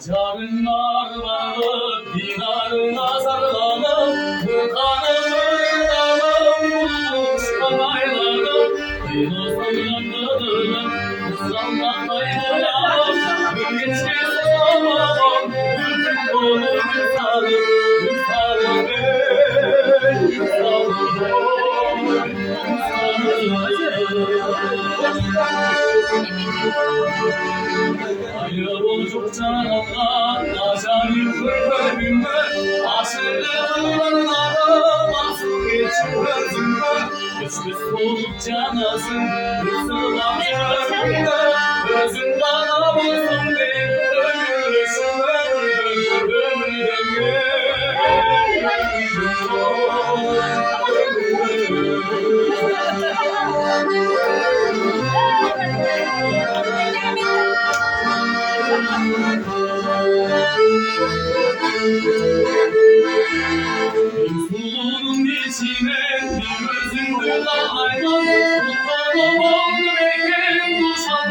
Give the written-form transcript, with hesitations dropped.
Acarlar varlık dinarına sarılanım bu kanımın dalım bulmuş kanaylanım Dino sallandım ıslandan kaybolam Geçti soğumam Gülüm dolu gülsarım Gülsarım Hayır oldukça Allah acayip kalbimde aşırılarına masum geçir gözümde Üstü soğukça nasıl ısılan gözümde Özün bana olsun deyip ölürsün Sulunun içine bir gözündü da hayvan Kullanım oldu benim duşan